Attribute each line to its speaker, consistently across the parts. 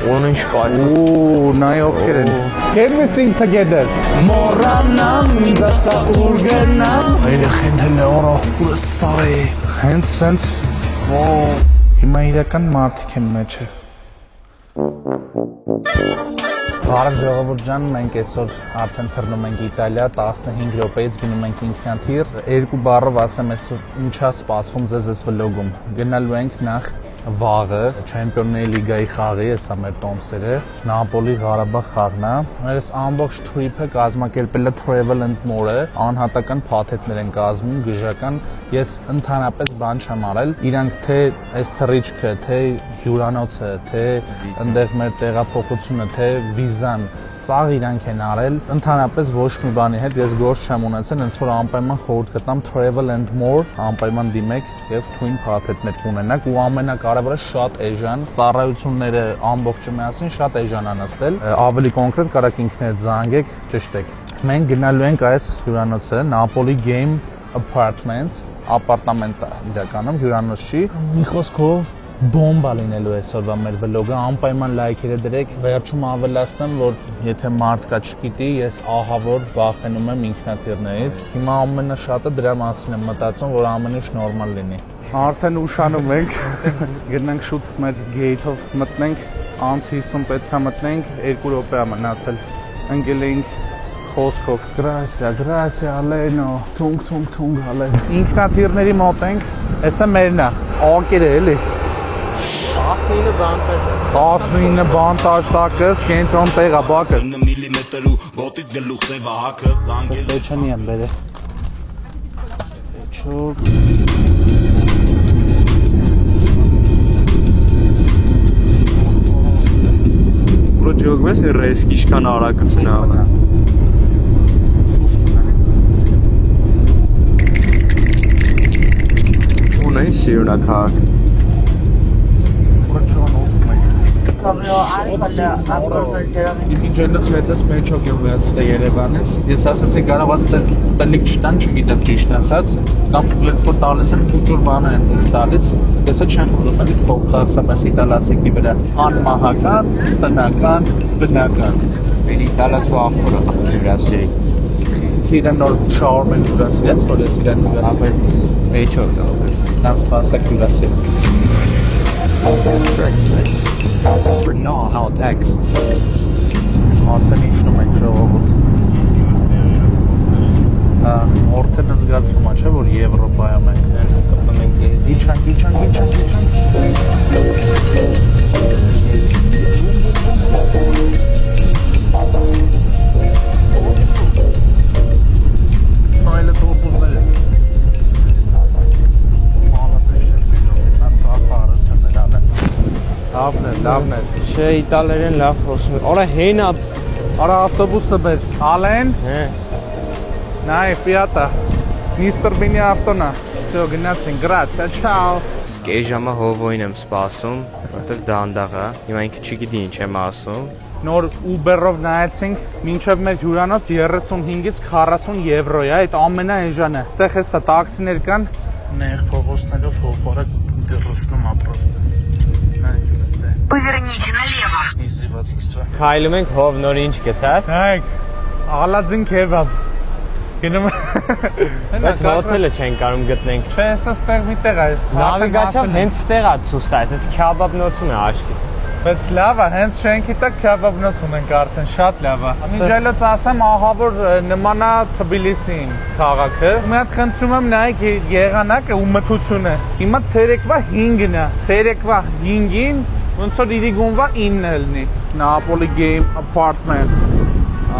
Speaker 1: Orange car.
Speaker 2: Ooh, nay ովքեր են։ Can we sing together? Moranam dasa urganam. Երեխեն հենց օրո սարի։ Հենց հիմա իրական մարդիկ են մեջը։ Բարև ժողովուրդ ջան, մենք այսօր արդեն թռնում ենք Իտալիա, 15 րոպեից գնում ենք ինքնաթիռ, երկու բառով ասեմ այսօր ինչա սպասվում ձեզ այս վլոգում։ Գնալու ենք նախ վաղը Չեմպիոնների լիգայի խաղի, հեսա մեր տոմսերը, Նապոլի Ղարաբաղ խաղն է։ Մեր այս ամբողջ թրիփը կազմակերպել է Travel and More-ը, անհատական փաթեթներ են կազմում, գժական։ Ես ընդհանրապես բան չեմ արել, իրանք թե այս թռիչքը, թե հյուրանոցը, թե այնտեղ մեր տեղափոխությունը, թե վիզան, սաղ իրանք են արել, ընդհանրապես ոչ մի բանի հետ ես գործ չեմ ունեցել, հենց որ անպայման խորհուրդ կտամ Travel and More, անպայման դիմեք եւ թույն փաթեթներ կունենաք ու ամենակարևորը շատ էժան, ծառայությունները ամբողջը միասին շատ էժան անստել, ավելի կոնկրետ կարաք ինքներդ զանգեք, ճշտեք։ Մենք գնալու ենք այս հյուրանոցը, Napoli Game Apartments, ապարտամենտ իրականում հյուրանոց չի։ Մի խոսքով բոմբա լինելու այսօրվա մեր վլոգը, անպայման լայքերը դրեք, վերջում ավելացնեմ, որ եթե մարդ կա չգիտի, ես ահավոր վախենում եմ ինքնաթիռներից։ Հիմա ամենաշատը դրա մասին եմ մտածում, որ ամեն ինչ նորմալ լինի։ Արդեն ուշանում ենք, գնանք շուտ մեր գեյթով մտնենք, անց 50 պետք է մտնենք, 2 րոպե է մնացել։ Ընկել ենք խոսքով։ Գրասիա, Ալենո, թունգ Ալեն։ Ինքնաթիռների մոտ ենք, հեսա մերն է, ակեր է էլի։
Speaker 1: 19 բանտաժ
Speaker 2: 19 բանտաժ տակս, կենտրոն տեղա բակը։
Speaker 3: 9 միլիմետր ու ոտից գլուխ սևա հակը զանգել։
Speaker 2: Պեչանի եմ բերը։ Պեչով։
Speaker 1: Բրո ջոգում ես ռեսկ իշքան արագություն աղը Ունեն սիրունա քաղաք
Speaker 2: Ինջենից հետս մեջոք եմ վերցրել Երևանից, ես ասացի կարող ասել տելիք չտան, չգիտեմ ճիշտ ասած, կամ երբ որ տալիս են փուճուր բանը են ուժ տալիս, եսը չեմ ուզում էլի փող ծախսեմ այս իտալացիքի վրա, անմահական, տնական, բնական։
Speaker 1: Մեր իտալացու ախորը ջրասերի
Speaker 2: Իրեն նոր շաուրմ են ջրասիրած, որ ես իրեն ջրասիրած։
Speaker 1: Ապēc մեջոք
Speaker 2: Նավ սպասակ ջրասիր։
Speaker 1: No, how tax
Speaker 2: Արդեն իջնում ենք ժողովուրդ։ Արդեն զգացվում է, չէ, որ Եվրոպայում ենք։
Speaker 1: կպնում ենք
Speaker 2: Իջանք։ Այլը տոպուզներ են։ Լավն է։
Speaker 1: Չէ, իտալերեն լավ խոսում են Արա հենա
Speaker 2: Արա ավտոբուսը մեր Ալեն Նայ, Fiat-ը Mr. Bini ավտոնա Всё, գնացին, գրացիա, չաո
Speaker 1: Կես ժամը հովոյին եմ սպասում Որտեղ դանդաղ է Հիմա ինքը չգիտի ինչ եմ ասում
Speaker 2: Նոր Uber-ով նայեցինք, մինչև մեր հյուրանոց 35-ից 40 եվրո է, այդ ամենաէժանը։ Այստեղ հեսա տաքսիներ կան, նեղ փողոցներով հովորը դրսնում ապրով։
Speaker 4: Поверните налево.
Speaker 2: Իզիվացիքստրա։
Speaker 1: Քայլում ենք հով նոր ինչ գտար
Speaker 2: Նայեք, աղալածին քեբաբ։ Գնում
Speaker 1: Բայց հոթելը չեն կարում գտնենք
Speaker 2: Չէ, հեսա ստեղ մի տեղ է։
Speaker 1: Նավիգացիան հենց ստեղ է ցույց տալիս, այս քյաբաբնոցում է աչքիս
Speaker 2: Բայց լավ է, հենց շենքի տակ քյաբաբնոց ունենք արդեն, շատ լավ է։ Միջայլոց ասեմ, ահավոր նմանա Թբիլիսին քաղաքը։ Մի հատ խնդրում եմ նայեք եղանակը ու մթությունը։ Հիմա ցերեկվա 5-ն է, ցերեկվա 5-ին ոնց որ իրիգունվա 9-ն լինի։ Napoli Game Apartments։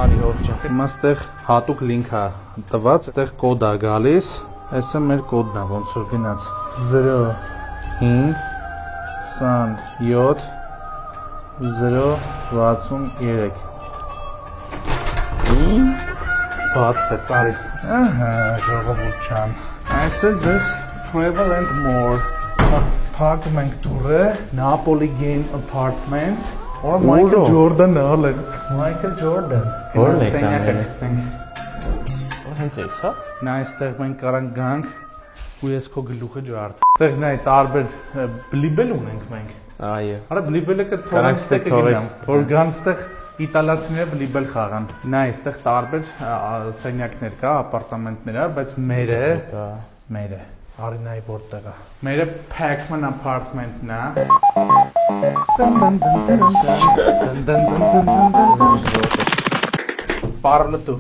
Speaker 2: Արի հով ջան։ Հիմա ստեղ հատուկ լինք է տված, ստեղ կոդ է գալիս։ Այսը մեր կոդն է, ոնց որ գնաց 05 27 063 Բացվեց, արի։ Ահա, ժողովուրդ ջան։ Այսօր ձեզ Travel and More։ Փակում ենք դուռը, Napoli Game Apartments։ Or Michael Jordan ալեն։ Michael Jordan։
Speaker 1: Որն է
Speaker 2: սենյակը
Speaker 1: կաները։
Speaker 2: գտնենք։
Speaker 1: Հենց էս, հա։
Speaker 2: Նա այստեղ մենք կարանք գանք ու ես քո գլուխը ջարդ։ Այստեղ նայ տարբեր բլիբել ունենք մենք։
Speaker 1: Այո։
Speaker 2: Արա բլիբելը կը թողանստեք գնամ, որ գանստեղ իտալացիները բլիբել խաղան։ Նա այստեղ տարբեր սենյակներ կա, ապարտամենտներ կա, բայց մերը Արինայի որտեղ է։ Մերը Pac-Man apartment-ն է։ Parla tu։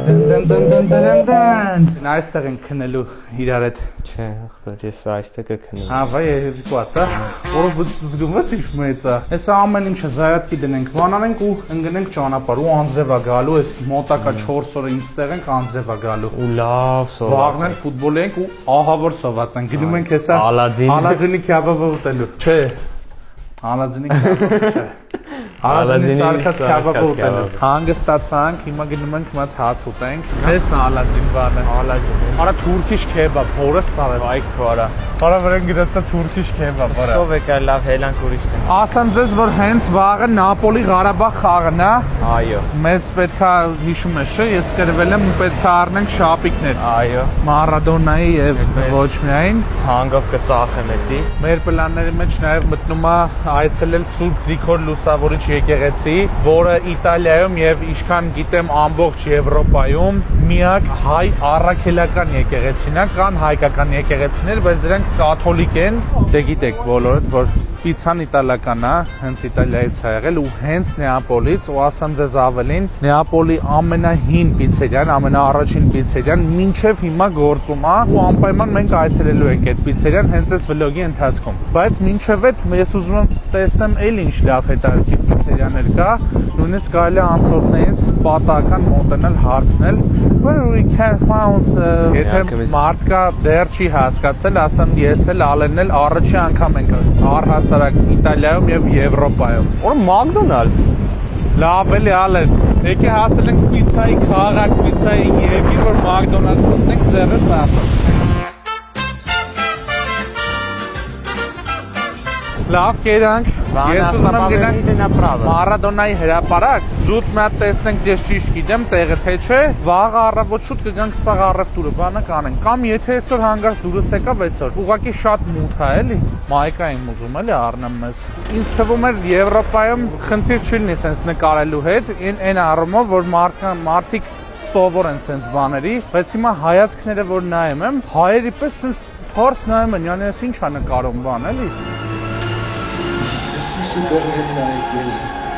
Speaker 2: Նա այստեղ են քնելու իրար հետ։
Speaker 1: Չէ, ախր ես այստեղ կքնեմ։
Speaker 2: Հա, վայ, երկուատա։ Որը զգումս ինչ մեծ է։ Հեսա ամեն ինչը զայատքի դնենք, բանանենք ու ընկնենք ճանապարհ ու անձրև է գալու, այս մոտակա 4 օրը ինստեղ ենք անձրև է գալու։
Speaker 1: Ու լավ սոված։
Speaker 2: Վաղն էլ ֆուտբոլ ենք ու ահա որ սոված ենք։ Գնում ենք հեսա Ալադինի քյաբաբը ուտելու։ Չէ։ Ալադինի քյաբաբը չէ։ Ալադինի սարքած քյաբաբը ուտելու։ Հանգստացանք, հիմա գնում ենք մատ հաց ուտենք։ Դես Ալադին բանը, Ալադին։ Արա թուրքիշ քեբաբ, որը սարը։
Speaker 1: Այ քորա։
Speaker 2: Արա վրան գնացա թուրքիշ քեբաբ, արա։
Speaker 1: Սով եկա լավ հելանք ուրիշտեն։
Speaker 2: Ասեմ ձեզ, որ հենց վաղը Նապոլի Ղարաբաղ խաղն է։
Speaker 1: Այո։
Speaker 2: Մեզ պետքա հիշում ես, չէ՞, ես գրվել եմ ու պետքա առնենք շապիկներ։
Speaker 1: Այո։
Speaker 2: Մարադոնայի եւ ոչ միայն
Speaker 1: Հանգով կծախեմ էդի։
Speaker 2: մեր պլանների մեջ նաեւ մտնում է այցելել Սուրբ Գրիգոր Լուսավորիչ եկեղեցի, որը Իտալիայում եւ ինչքան գիտեմ ամբողջ Եվրոպայում միակ հայ առաքելական եկեղեցին է, կան հայկական եկեղեցիներ, բայց դրանք կաթոլիկ են։ Դե գիտեք բոլորդ, որ պիցան իտալական է, հենց Իտալիայից է եղել ու հենց Նեապոլից, ու ասեմ ձեզ ավելին, Նեապոլի ամենահին պիցերիան, ամենաառաջին պիցերիան մինչև հիմա գործում է ու անպայման մենք այցելելու ենք այդ պիցերիան հենց այս վլոգի ընթացքում։ Բայց մինչև այդ ես ուզում եմ տեսնեմ էլ ինչ լավ հետաքրքիր պիցերիաներ կա, նույնիսկ կարելի է անցորդներից պատահական մոտենալ հարցնել, where we can found եթե մարդ կա դեռ չի հասկացել, ասեմ ես էլ Ալենն էլ առաջի անգամ ենք առհասարակ Իտալիայում եւ Եվրոպայում։
Speaker 1: Որ Մակդոնալդս։
Speaker 2: Լավ էլի Ալեն։ Եկե հասել ենք պիցայի քաղաք, պիցայի երկիր, որ Մակդոնալդս մտնենք ձեռս արտը։ Լավ կերանք, ես ուզում եմ գնանք Մարադոնայի հրապարակ, զուտ մի հատ տեսնենք ես ճիշտ գիտեմ տեղը թե չէ, վաղը առավոտ շուտ կգանք սաղ առևտուրը բանը կանենք, կամ եթե այսօր հանգարց դուրս եկավ այսօր, ուղղակի շատ մութ է էլի, մայկա եմ ուզում էլի առնեմ մեզ։ Ինձ թվում էր Եվրոպայում խնդիր չի լինի սենց նկարելու հետ, այն առումով, որ մարդիկ սովոր են սենց բաների, բայց հիմա հայացքները որ նայում եմ, հայերի պես սենց թորս նայում են, յանի ես ինչ է նկարում բան էլի։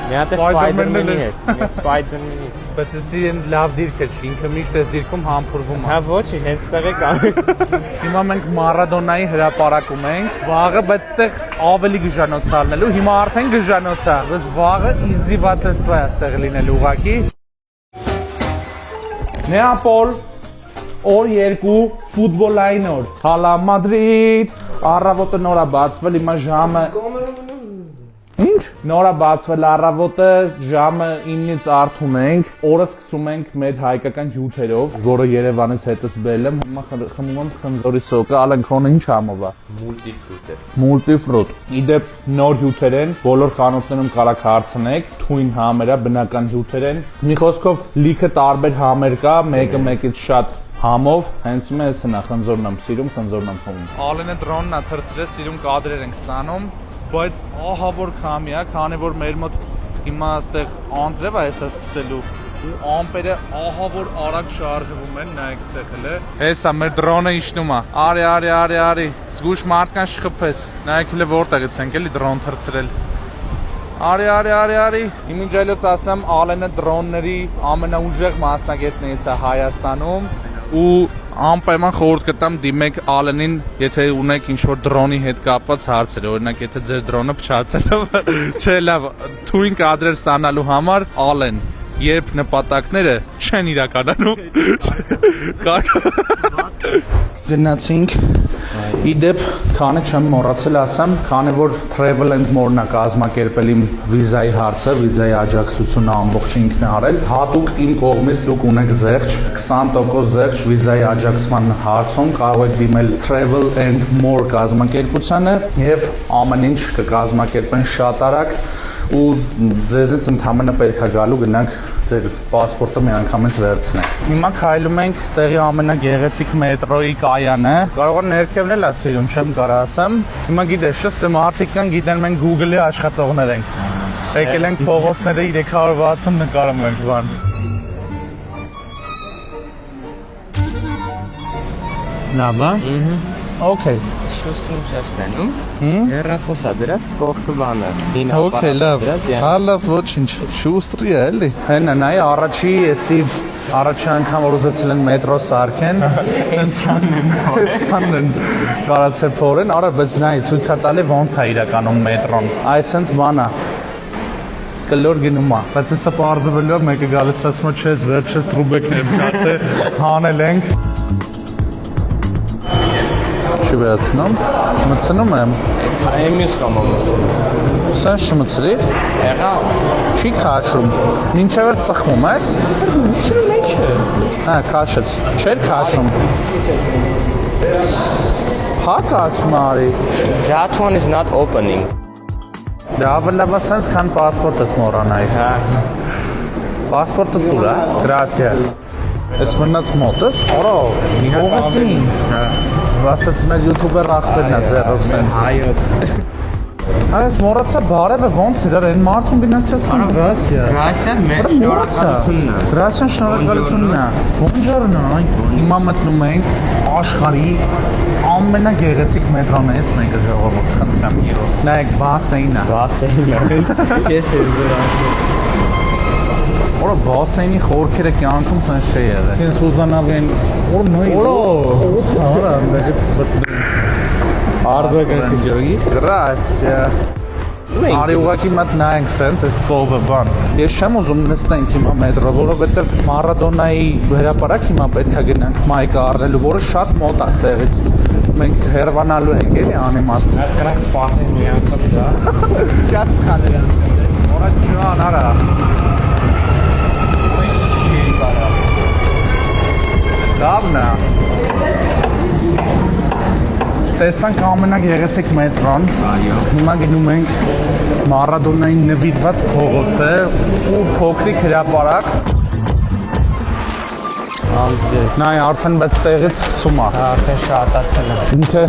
Speaker 1: Մի հատ Spider-Man-ի հետ, Spider-Man-ի։
Speaker 2: Բայց էսին լավ դիրք է, ինքը միշտ էս դիրքում համբուրվում է։
Speaker 1: Հա ոչ, հենց տեղ է կա։
Speaker 2: Հիմա մենք Մարադոնայի հրապարակում ենք, վաղը, բայց այդտեղ ավելի գժանոց ալնելու, հիմա արդեն գժանոց է, բայց վաղը իզդիվացեստվա է այստեղ լինելու ուղղակի։ Նեապոլ, օր 2 ֆուտբոլային օր։ Հալա Մադրիդ, առավոտը նոր է բացվել, հիմա ժամը Ինչ? Նոր է բացվել առավոտը ժամը 9-ից արթուն ենք, օրը սկսում ենք մեր հայկական հյութերով, որը Երևանից հետս բերել եմ, հիմա խմում եմ խնձորի սոկը, Ալեն քոնը ինչ համով է։
Speaker 1: Մուլտիֆրուտ է։
Speaker 2: Մուլտիֆրուտ։ Իդեպ նոր հյութեր են, բոլոր խանութներում կարաք հարցնեք, թույն համեր է, բնական հյութեր են։ Մի խոսքով լիքը տարբեր համեր կա, մեկը մեկից շատ համով, հենց հիմա ես հնա խնձորն եմ սիրում, խնձորն եմ խմում։ Ալենը դրոնն է թրծրել, սիրում կադրեր ենք ստանում, բայց ահա որ քամի է, քանի որ մեր մոտ հիմա այստեղ անձրև է հեսա սկսելու ու ամպերը ահա որ արագ շարժվում են, նայեք այստեղ էլ է։ Հեսա մեր դրոնը իջնում է։ Արի, զգուշ մարդկանց չխփես։ Նայեք էլ որտեղից ենք էլի դրոն թրծրել։ Արի։ Իմիջայլոց ասեմ, Ալենը դրոնների ամենաուժեղ մասնագետներից է Հայաստանում ու անպայման խորհուրդ կտամ դիմեք Ալենին, եթե ունեք ինչ-որ դրոնի հետ կապված հարցեր, օրինակ եթե ձեր դրոնը փչացել է, չէ լավ, թույն կադրեր ստանալու համար Ալեն, երբ նպատակները չեն իրականանում, գնացինք, իդեպ քանի չեմ մոռացել ասեմ, քանի որ Travel and More-ն է կազմակերպել իմ վիզայի հարցը, վիզայի աջակցությունը ամբողջ ինքն է արել, հատուկ իմ կողմից դուք ունեք զեղչ, 20% զեղչ վիզայի աջակցման հարցում կարող եք դիմել Travel and More կազմակերպությանը եւ ամեն ինչ կկազմակերպեն շատ արագ ու ձեզից ընդհանրապես պետք է գալու գնանք ձեր պասպորտը մի անգամից վերցնենք։ Հիմա քայլում ենք ստեղի ամենագեղեցիկ մետրոյի կայանը։ Կարող է ներքևն էլ ասելուն չեմ կարող ասեմ։ Հիմա գիտես, շստը մարդիկ կան, գիտեն մենք Google-ի աշխատողներ ենք։ Եկել ենք փողոցները 360 նկարում ենք բան։ Լավ է։ Okay.
Speaker 1: Շուստում շեստենում։ Հեռախոսա դրած կողքը բանը։
Speaker 2: Okay, լավ։ Հալավ ոչինչ։ Շուստրի է էլի։ Հենա նայ առաջի էսի առաջի անգամ որ ուզեցել են մետրո սարքեն, այսքանն են կարացել փորեն, արա բայց նայ ցույց տալի ոնց է իրականում մետրոն։ Այսենց բան է։ Կլոր գնում է, բայց հեսա պարզվելու է մեկը գալիս ասում է չես վերջես տրուբեկներ մնացել, հանել ենք։ Չի վերցնում, մտցնում եմ։
Speaker 1: Այն մյուս կամը մտցնում։
Speaker 2: Սենց չմտցրի։
Speaker 1: Եղա։
Speaker 2: Չի քաշում։ Մինչև էլ ծխում ես։
Speaker 1: Ինչու՞ մեջ է։
Speaker 2: Հա, քաշեց։ Չէր քաշում։ Փակ ասում արի։
Speaker 1: That one is not opening.
Speaker 2: Դա ավելի սենց քան պասպորտս մոռանայի։
Speaker 1: Հա։
Speaker 2: Պասպորտը սուր է։ Գրացիա։ Ես մնաց մոտս։ Օրո, իհարկե։ Վասած մեր յութուբեր ախպերն է ձեռով սենց։
Speaker 1: Այոց։
Speaker 2: Այս մոռացա բարևը ոնց էր, այն մարդուն գնացրացում։ Գրասիա։
Speaker 1: Գրասիան մեր շնորհակալությունն է։
Speaker 2: Գրասիան շնորհակալությունն է։ Բոնժորնո։ Հիմա մտնում ենք աշխարհի ամենագեղեցիկ մետրոներից մեկը ժողովուրդ խնդրեմ իրոք։ Նայեք բասեինը։
Speaker 1: Բասեինը։ Ես եմ դրանից։
Speaker 2: Օրո բասեինի խորքերը կյանքում սենց չի եղել։ Ինձ ուզանավեն օր նոյ։ Օրա, արձակը ջոյի։ Գրասիա։ Արի ուղակի մատ նայենք սենց այս ծովը բան։ Ես չեմ ուզում նստենք հիմա մետրո, որովհետև Մարադոնայի հրապարակ հիմա պետք է գնանք մայկը առնելու, որը շատ մոտ է ստեղից։ Մենք հերվանալու ենք էլի անիմաստ։
Speaker 1: Դրանք սպասեն մի անգամ դա։
Speaker 2: Շատ սխալ է։ Օրա ջան, արա։ Լավն է։ Տեսանք ամենագեղեցիկ մետրոն։ Այո։ Հիմա գնում ենք Մարադոնային նվիրված փողոցը ու փոքրիկ հրապարակ։ Նայ արդեն բայց տեղից սկսում է։
Speaker 1: Արդեն շատացել է։
Speaker 2: Ինքը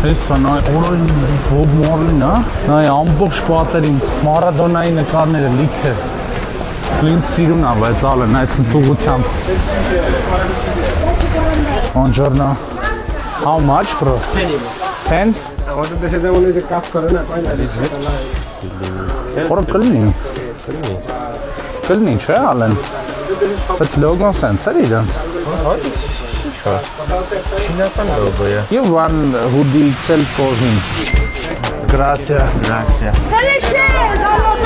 Speaker 2: հեսա նայ օրին Բոբ Մորլին, հա։ Նայ ամբողջ պատերին Մարադոնայի նկարները լիքը։ Ինձ սիրուն է, բայց ալեն այս ծուղությամբ։ Buongiorno. How much, bro? 10? Որը կլնի։ Կլնի, չէ, ալեն։ Բայց լոգոն սենց էր իրենց։
Speaker 1: Չինական լոգո է։
Speaker 2: You one hoodie XL for him. Gracias.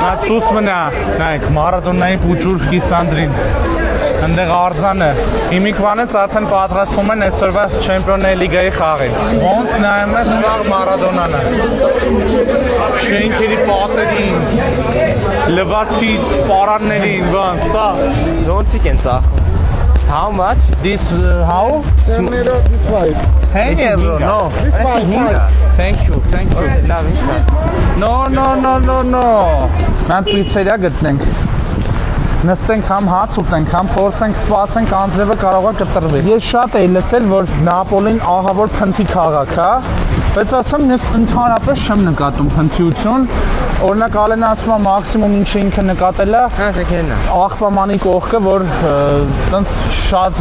Speaker 2: Հացուս մնա, նայք, Մարադոնայի պուջուր կիսանդրին, ընդեղ արձանը, հիմիկվանեց արդեն պատրաստվում են այսօրվա չեմպիոնների լիգայի խաղին։ Ոնց նայում ես սաղ Մարադոնանը, շենքերի պատերին, լվացքի պարաններին, բան, սա։
Speaker 1: Ոնցիկ են ծախում։ How much?
Speaker 2: This, how?
Speaker 4: 10 euro, this 5.
Speaker 2: 10 euro, no.
Speaker 4: This 5.
Speaker 2: Thank you.
Speaker 1: Լավ ինքա։
Speaker 2: No. Մենք պիցերիա գտնենք։ Նստենք համ հաց ուտենք, համ փորձենք սպասենք անձրևը կարող է կտրվի։ Ես շատ էի լսել, որ Նապոլին ահավոր փնթի քաղաք է, բայց ասեմ ես ընդհանրապես չեմ նկատում փնթիություն։ Օրինակ Ալենը ասում է մաքսիմում ինչ ինքը նկատել է, աղբամանի կողքը, որ տենց շատ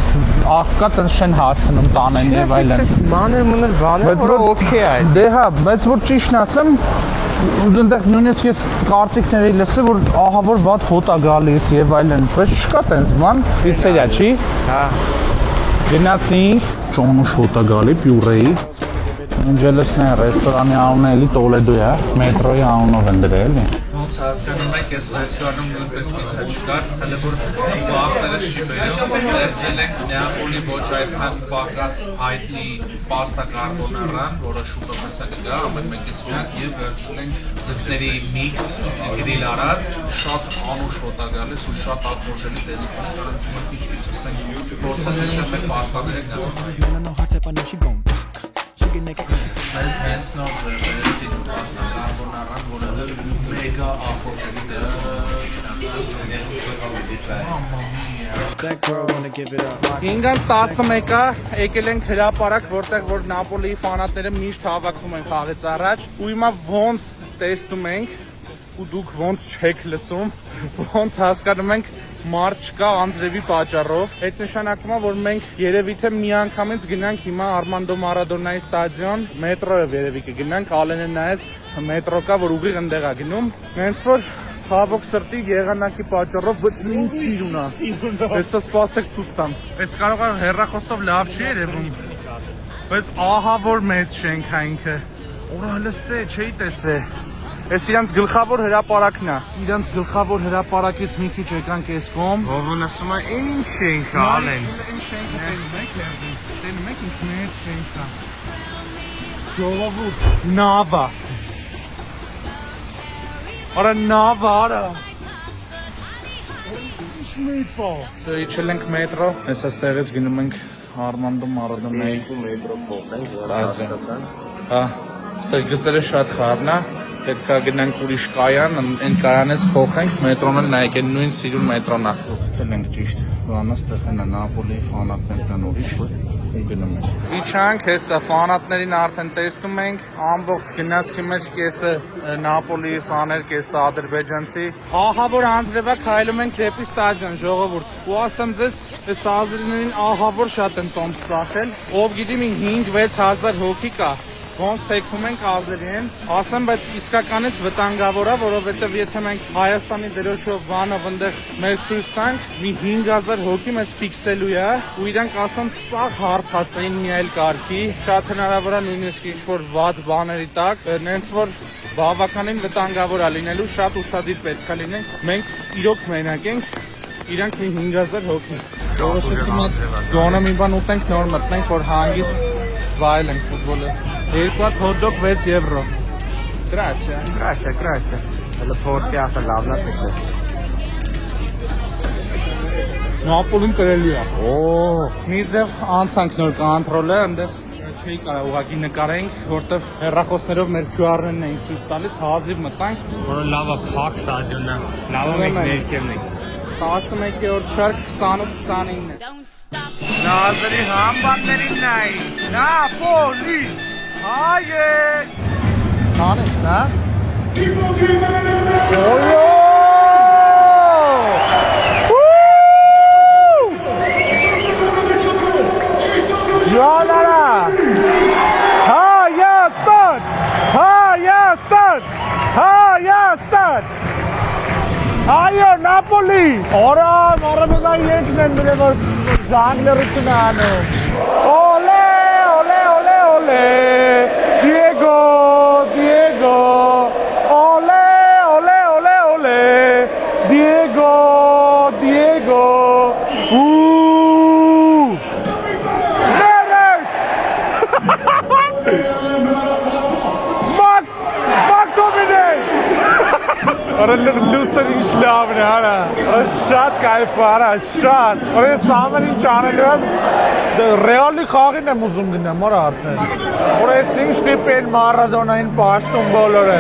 Speaker 2: աղբկա տենց չեն հասնում տանեն եւ այլն։
Speaker 1: Մանր բաներ, որ օքեյ է։
Speaker 2: Դե հա, բայց որ ճիշտն ասեմ, այնտեղ նույնիսկ ես կարծիքներ էի լսել, որ ահավոր վատ հոտ է գալիս եւ այլն, բայց չկա տենց բան, պիցերիա չի։
Speaker 1: Հա։
Speaker 2: Գնացինք, ճոնուշ հոտ է գալի պյուրեի։ Անջելեսն է ռեստորանի անունը էլի Տոլեդո է, մետրոյի անունով են դրել էլի։ Ոնց հասկանում եք, այս ռեստորանում նույնպես պիցա չկար, հələ որ բախտերը չի բերում, լեցել ենք Նեապոլի ոչ այդքան բաղկած հայտնի պաստա կարբոնարան, որը շուտով հեսա կգա, ամեն մեկից միակ եւ վերցրել ենք ձկների միքս գրիլ արած, շատ անուշ հոտ է գալիս ու շատ ատմոժելի տեսք ունի, կարան քիչ-քիչ ասենք, փորձել ենք մեր պաստաները գալ։ Այս հենց նոր վերեցին պաստա կարբոնարան, որը մեգա ախորժելի տեսքով։ 5:11-ը եկել ենք հրապարակ, որտեղ որ Նապոլիի ֆանատները միշտ հավաքվում են խաղից առաջ, ու հիմա ոնց տեսնում ենք, ու դուք ոնց չեք լսում, ոնց հասկանում ենք մարդ չկա անձրևի պատճառով։ Այդ նշանակում է, որ մենք երևի թե միանգամից գնանք հիմա Արմանդո Մարադոնայի ստադիոն, մետրոյով երևի կգնանք, Ալենը նայեց մետրո կա, որ ուղիղ ընդեղ է գնում։ Հենց որ ցավոք սրտի եղանակի պատճառով բայց ինձ սիրուն է։ Հեսա սպասեք ցույց տամ։ Այս կարող է հեռախոսով լավ չի երևում, բայց ահա որ մեծ շենք է ինքը։ Ուրա հլստե չի տեսե։ Այս իրանց գլխավոր հրապարակն է։ Իրանց գլխավոր հրապարակից մի քիչ եկանք այս կողմ։
Speaker 1: Ողուն ասում է, «Այն ինչ շենք է, Ալեն»։
Speaker 2: Այն շենքը տենում եք ինչ մեծ շենք է։ Ժողովուրդ, նավա։ Արա նավա, արա։ Ինչ մեծ է։ Իջել ենք մետրո, այս այստեղից գնում ենք Արմանդո Մարադոնայի մետրո փոխենք։ Հա, այստեղ գծերը շատ խառն է։ Պետք է գնանք ուրիշ կայան, այն կայանից փոխենք, մետրոն էլ նայեք, այն նույն սիրուն մետրոն է։ Գտել ենք ճիշտ, բանը ստեղն է Նապոլիի ֆանատներ կան ուրիշ, ու գնում ենք։ Իջանք, հեսա ֆանատներին արդեն տեսնում ենք, ամբողջ գնացքի մեջ կեսը Նապոլիի ֆաներ, կեսը ադրբեջանցի։ Ահա որ անձրևա քայլում ենք դեպի ստադիոն, ժողովուրդ։ Ու ասեմ ձեզ, այս ազրիներին ահա որ շատ են տոմս ծախել, ով գիտի մի 5-6 հազար հոգի կա։ Ոնց թեքվում ենք ազերին, ասեմ, բայց իսկականից վտանգավոր է, որովհետև եթե մենք Հայաստանի դրոշով բանով ընդեղ մեզ ցույց տանք, մի 5000 հոգի մեզ ֆիքսելու է, ու իրանք ասեմ սաղ հարթած էին մի այլ կարգի, շատ հնարավոր է նույնիսկ ինչ-որ վատ բաների տակ, նենց որ բավականին վտանգավոր է լինելու, շատ ուշադիր պետք է լինենք, մենք իրոք մենակ ենք, իրանք մի 5000 հոգի։ Որոշեցի մեկ գոնը մի բան ուտենք, նոր մտնենք, որ հանգիստ վայելենք ֆուտբոլը։ 2 հատ հոթ-դոգ 6 եվրո։ Գրացիա։
Speaker 1: Հələ փորձի ասա լավն է տեսել։
Speaker 2: Նապոլին կրելի է։ Մի ձև անցանք նոր կոնտրոլը, այնտեղ չի կարող ուղղակի նկարենք, որտեվ հեռախոսներով մեր QR-ն ենք ցույց տալիս, հազիվ մտանք,
Speaker 1: Որը լավ է, փակ ստադիոնն է, լավ է մենք ներքևն ենք։
Speaker 2: 11-րդ շարք 28-29 է։ Նազերի համբաններին նայ։ Նապոլի։ Հայե։ Կանես, նա։ Օյո։ Ջանարա։ Հայաստան։ Հայաստան։ Հայաստան։ Այո, Նապոլի։ Օրա, Մարադոնայի երկն են դրել, որ ժանգլերություն է անում։ Օլե, օլե, օլե, օլե։ Diego, Diego. Օլե, օլե, օլե, օլե։ Diego, Diego. Ներես։ Մակ դոմինեն։ Արա լուսն ինչ լավն է, արա։ Շատ կայֆ է, արա, շատ։ Որ ես ամեն ինչ անելու եմ, ռեալի խաղին եմ ուզում գնամ, արա արդեն։ Որ ես ինչ տիպ են Մարադոնային պաշտում բոլորը։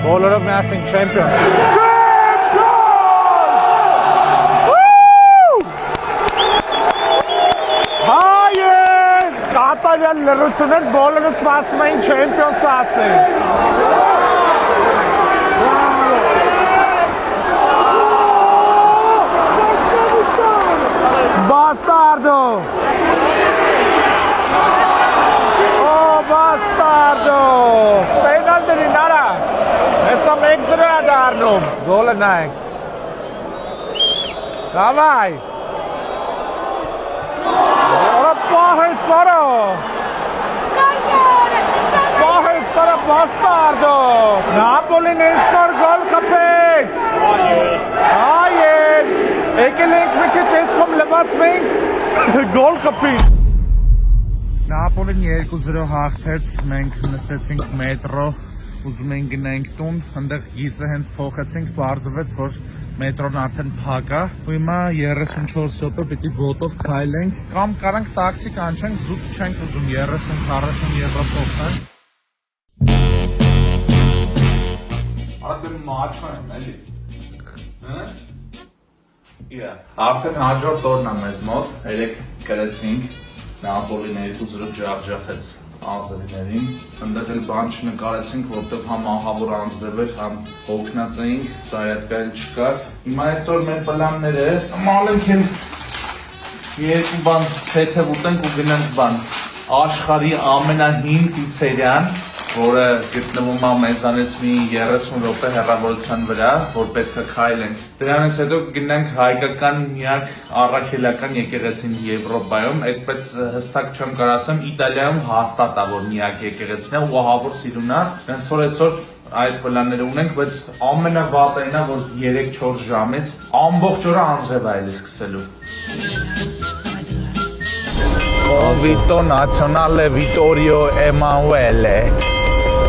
Speaker 2: Բոլորը միասին չեմպիոն։ Հայեր! Կատարյալ լրություններ բոլորը սպասում էին չեմպիոն սասեն։ Bastardo! Oh, bastardo! Penal de Nara! Essa extra darno. Goal naik. Davai! Ora pahet sara! Pahet sara bastardo! Napoli nestor gol kapet! Ayer! Եկել ենք մի քիչ այսքոմ լվացվենք, գոլ կպին։ Նապոլին 2-0 հաղթեց, մենք նստեցինք մետրո, ուզում ենք գնանք տուն, ընդեղ գիծը հենց փոխեցինք, բարձվեց, որ մետրոն արդեն փակ է, ու հիմա 34 րոպե պիտի ոտով քայլենք, կամ կարանք տաքսի կանչենք, զուտ չենք ուզում 30-40 եվրո փոխել։ Արդեն մաչո եմ, էլի։ Հա։ Իա, արդեն հաջորդ օրն է մեզ մոտ, երեք գրեցինք, Նապոլին 2-0 ջախջախեց ազերիներին, ընդեղ էլ բան չնկարեցինք, որտեղ համ ահավոր անձրև էր, համ հոգնած էինք, զայատկա էլ չկար։ Հիմա այսօր մեր պլանները, մալենք են երկու բան թեթև ուտենք ու գնանք բան, աշխարհի ամենահին պիցերիան, որը գտնվում է մեզանից մի 30 րոպե հեռավորության վրա, որ պետք է քայլենք։ Դրանից հետո գնանք հայկական միակ առաքելական եկեղեցին Եվրոպայում, այդպես հստակ չեմ կարող ասեմ, Իտալիայում հաստատ է որ միակ եկեղեցին է ու ահավոր սիրուն է, հենց որ այսօր այդ պլանները ունենք, բայց ամենավատն է, որ 3-4 ժամից ամբողջ օրը անձրև է էլի սկսելու։ Vito Nazionale Vittorio Emanuele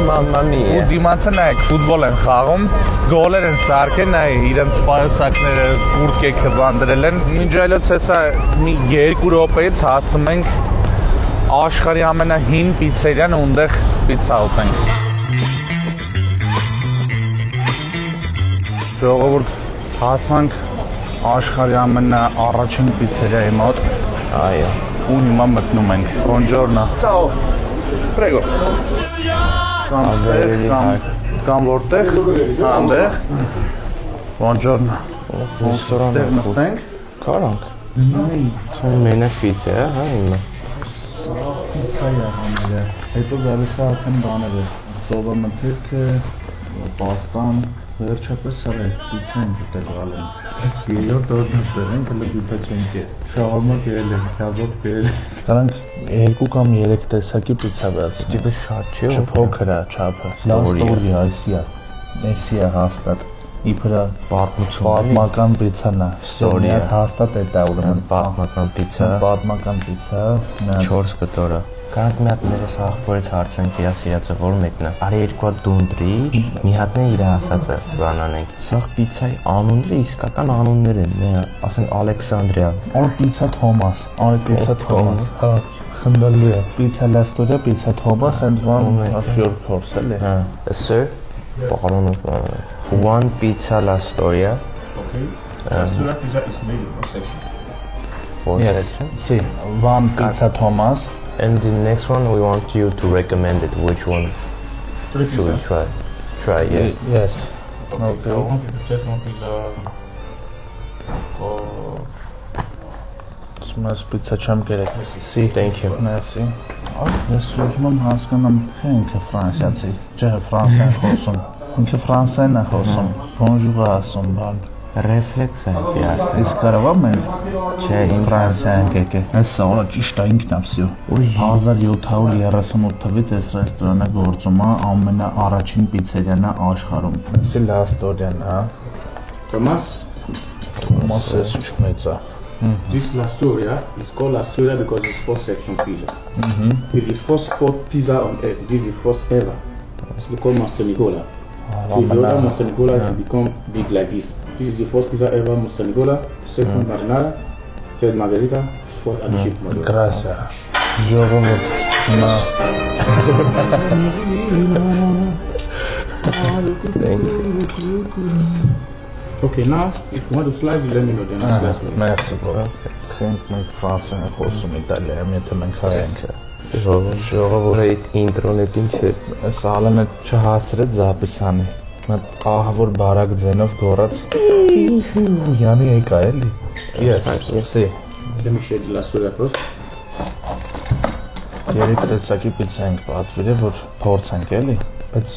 Speaker 2: Mamma mia։ Ու դիմացը նայեք, ֆուտբոլ են խաղում, գոլեր են սարքել, նայ իրենց պայուսակները կուրտկեքը բանդրել են։ Մինչ այլոց հեսա մի 2 րոպեից հասնում ենք աշխարհի ամենահին պիցերիան, ունդեղ պիցա ուտենք։ Ժողովուրդ, հասանք աշխարհի ամենաառաջին պիցերիայի մոտ։ Այո։ Ու հիմա մտնում ենք։ Buongiorno։ Ciao։ Prego։ Կամ որտեղ, հանդեղ։ Buongiorno։ Ռեստորան նստենք։ Կարանք։ Նայ,
Speaker 1: Ցան մենակ պիցա է, հա հիմա։
Speaker 2: Սա պիցա է համերը։ Հետո գալիս է արդեն բաները։ Սովը մթերքը, պաստան, վերջապես սարել, պիցա ենք ուտել են։ Այս երրորդ օրն նստել ենք, հələ պիցա չենք է։ Շավարմա կերել ենք, քազոտ կերել ենք։ Դրանք 2 կամ 3 տեսակի պիցա բաց։
Speaker 1: Դիպը շատ չէ,
Speaker 2: Չփոքր է չափը։ Լաստորի այսիա։ Էսիա հաստատ։ Իբրա պատմական պիցան է։ Ստորիա հաստատ է դա ուրեմն
Speaker 1: պատմական պիցա։
Speaker 2: Պատմական պիցա։
Speaker 1: 4 կտորը։ Կարանք մի հատ ներս աղբորից հարցանք իրա սիրածը որ մեկն է։ Արի 2 հատ դունդրի, մի հատն է իր ասածը բանանենք։ Սա պիցայի անունները իսկական անուններ են, ասենք Ալեքսանդրիա։
Speaker 2: Or pizza Thomas, or pizza Thomas։ Հա, խնդալու է։ Pizza Lastoria, pizza Thomas and one of your course, էլի։
Speaker 1: Հա, sir, պարոնով 1 pizza la storia.
Speaker 5: Okay. Lastoria pizza is made of a section.
Speaker 1: Section.
Speaker 2: See, one pizza Thomas.
Speaker 1: And the next one we want you to recommend it. Which one
Speaker 5: 3
Speaker 1: should we
Speaker 5: pizza.
Speaker 1: try? Try, yeah.
Speaker 2: Yes.
Speaker 5: Okay. I want you to test one pizza.
Speaker 2: Սմաս pizza չեմ կերեք։
Speaker 1: See, thank you.
Speaker 2: Merci։ Ես ուզում եմ հասկանամ, թե ինքը ֆրանսիացի։ Չէ, ֆրանսիան խոսում։ Ինքը ֆրանսիան է խոսում։ Bonjour ասում բան։
Speaker 1: Reflex է դիար։
Speaker 2: Իսկ կարող եմ
Speaker 1: Չէ,
Speaker 2: Ֆրանսիան կեկե։ Այս սա ճիշտ է ինքն է վсё։ 1738 թվականից այս ռեստորանը գործում է ամենաառաջին պիցերիան է աշխարհում։ Սա Լաստորիան, հա։
Speaker 5: Thomas,
Speaker 2: Մոսես չմեծա։
Speaker 5: this Lastoria is called Lastoria because it's 4-section pizza. It's the first 4 pizza on earth. This is the first ever. It's called Mastonicola. So if you order Mastonicola, it can become big like this. This is the first pizza ever Mastonicola, second marinara, third margarita, fourth addition margarita.
Speaker 2: Gracias։ Ժողովուրդ։ Հիմա
Speaker 5: Okay, now if you want to slice it, let me know then I'll slice it.
Speaker 2: Merci beaucoup։ Խենք մենք ֆրանսիան ենք խոսում Իտալիայում, եթե մենք հայենք։
Speaker 1: Ժողովուրդ այդ ինտրոնետ ինչ է։
Speaker 2: Այս ալանը չհասրեց զապիսանի։ Մտ ահավոր բարակ ձենով գորած։ Յանի եկա էլի։ Yes, see։
Speaker 5: Let me share the Lastoria first.
Speaker 2: Երեք տեսակի պիցա ենք պատվիրել, որ փորձենք էլի։ Բայց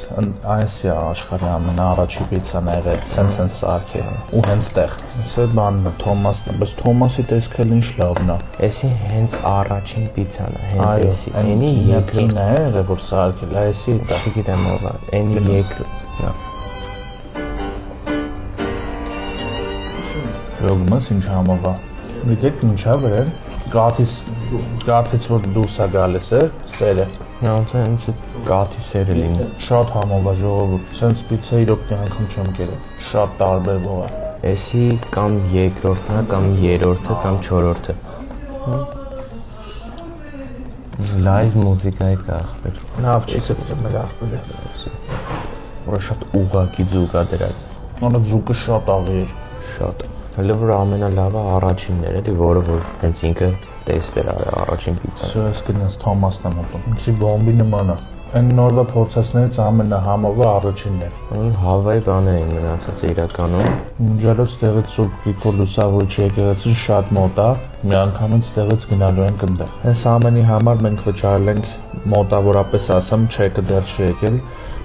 Speaker 2: այս է աշխարհի ամենաառաջի պիցան եղել, սենց սարքե ու հենց տեղ։ Սա բանն է Թոմասն է, բայց Թոմասի տեսքը ինչ լավն է։
Speaker 1: Էսի հենց առաջին պիցան է, հենց էսի։ Էնի
Speaker 2: երկրին է եղել, որ սարքել, այսի
Speaker 1: Չգիտեմ ով է, էնի երկրորդ։
Speaker 2: Ռոգմաս ինչ համով է։ Գիտեք ինչա վրան։ Գաթից որ դուրս է գալիս է, սերը։
Speaker 1: Ոնց է ինձ գաթի սերը լինի։
Speaker 2: Շատ համով է ժողովուրդ։ Սենց պիցա իրոք անգամ չեմ կերել։ Շատ տարբերվող է։
Speaker 1: Էսի կամ երկրորդն է, կամ երրորդը, կամ չորրորդը։ Լայվ մուզիկայի կախվեր։
Speaker 2: Լավ չի սպասում մեր ախպերը։ որը շատ ուղղակի ձուկ է դրած։ Նորը ձուկը շատ աղի էր։
Speaker 1: Շատ։ Հələ որ ամենալավը առաջինն էր, էլի, որը որ հենց ինքը տեստեր արել առաջին պիցան։
Speaker 2: Սա ես գնաց Թոմասն եմ ուտում։ Ինչի բոմբի նման է։ Այն նորվա փորձածներից ամենահամովը առաջինն էր։
Speaker 1: Հավայի բաներ էին մնացած իրականում։
Speaker 2: Մինչդեռ ստեղից Սուրբ Գրիգոր Լուսավորիչի եկեղեցին շատ մոտ է, միանգամից ստեղից գնալու ենք այնտեղ։ Այս ամենի համար մենք վճարել ենք մոտավորապես ասեմ, չեկը դեռ չի եկել,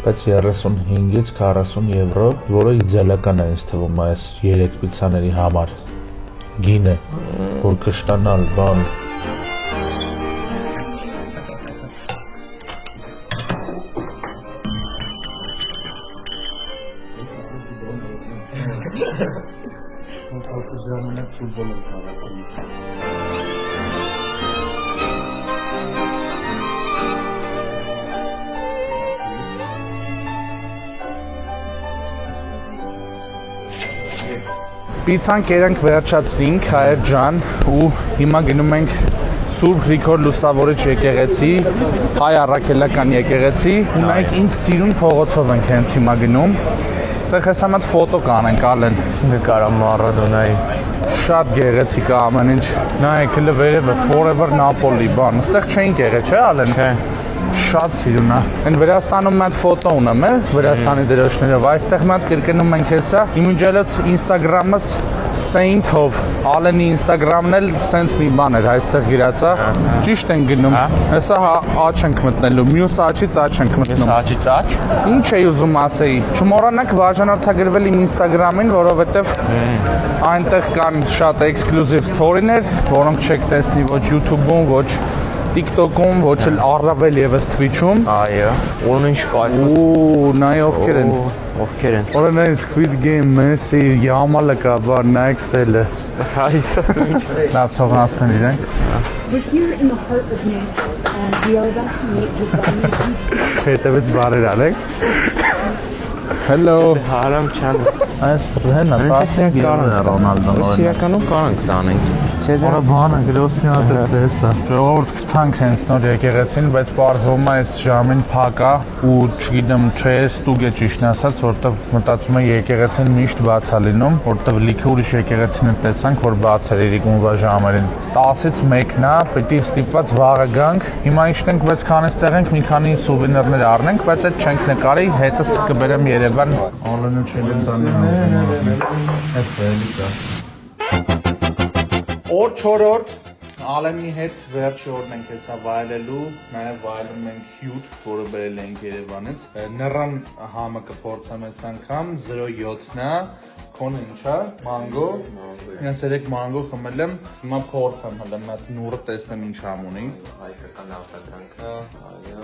Speaker 2: բայց 35-ից 40 եվրո, որը իդեալական է ինձ թվում այս 3 պիցաների համար։ Գինը, որ կշտանալ, բան։ Պիցան կերանք վերջացրինք, հայր ջան, ու հիմա գնում ենք Սուրբ Գրիգոր Լուսավորիչ եկեղեցի, հայ առաքելական եկեղեցի, ու նայեք ինձ սիրուն փողոցով ենք հենց հիմա գնում։ Ստեղ հեսա մատ ֆոտո կանենք, Ալեն։
Speaker 1: Նկարա Մարադոնայի։
Speaker 2: Շատ գեղեցիկ է ամեն ինչ։ Նայեք, հələ վերևը Forever Napoli, բան, ստեղ չէինք եղել, չէ, Ալեն։ Չէ։ Շատ սիրուն է։ Այն Վրաստանում մատ ֆոտո ունեմ, Վրաստանի դրոշներով, այստեղ մատ կրկնում ենք հեսա։ Իմիջելոց Instagram-ս Saint-Hov, Ալենի Instagram-ն էլ սենց մի բան էր, այստեղ գրած է։ Ճիշտ են գնում։ Հեսա աչ ենք մտնելու, մյուս աչից աչ ենք մտնում։
Speaker 1: Աչից աչ։
Speaker 2: Ինչ էի ուզում ասեի։ Չմոռանաք բաժանորդագրվել իմ Instagram-ին, որովհետև այնտեղ կան շատ էքսկլյուզիվ սթորիներ, որոնք չեք տեսնի ոչ YouTube-ում, ոչ TikTok-ում, ոչ էլ առավել եւս Twitch-ում։
Speaker 1: Այո։ Ուրն ինչ կայք։
Speaker 2: Ու նայ ովքեր են։
Speaker 1: Ովքեր են։
Speaker 2: Օրը նայ Squid Game, Messi, Yamal կա, բան Next-ը։ Լավ թողնացնեն իրենք։
Speaker 6: We're here in the heart of Naples, and we are about to meet with
Speaker 2: Հետևից բարեր արեք։ Hello։
Speaker 1: Հարամ չան։
Speaker 2: Այս հենա, պասինգ կանն է Ռոնալդոն։
Speaker 1: Իրականում կանք տանենք։
Speaker 2: Որը բանը գրոսնիած է ցեսա։ Ժողովուրդ կթանք հենց նոր եկեղեցին, բայց բարձվում է այս ժամին փակ է ու չգիտեմ, չէ, ստուգ է ճիշտն ասած, որտեղ մտածում եմ եկեղեցին միշտ բաց է լինում, որտեղ լիքը ուրիշ եկեղեցին տեսանք, որ բաց էր իրիկունվա ժամերին։ 10-ից 1-ն է, պետք է ստիպված վաղը գանք։ Հիմա իշտենք, բայց քանից տեղ ենք, մի քանի սուվենիրներ առնենք, բայց այդ չենք նկարի, հետս կբերեմ Երևան։ Ալենը չեն տանի։ Էս էլի կա։ Օր 4-րդ Ալենի հետ վերջի օրն ենք հեսա վայելելու, նաև վայելում ենք հյութ, որը բերել ենք Երևանից։ Նռան համը կփորձեմ այս անգամ, 0.7-ն է, քոնը ինչա, մանգո, ես 3 մանգո խմել եմ, հիմա փորձեմ հələ մատ նուրը տեսնեմ ինչ համ ունի։
Speaker 1: Հայկական արտադրանքը, այո։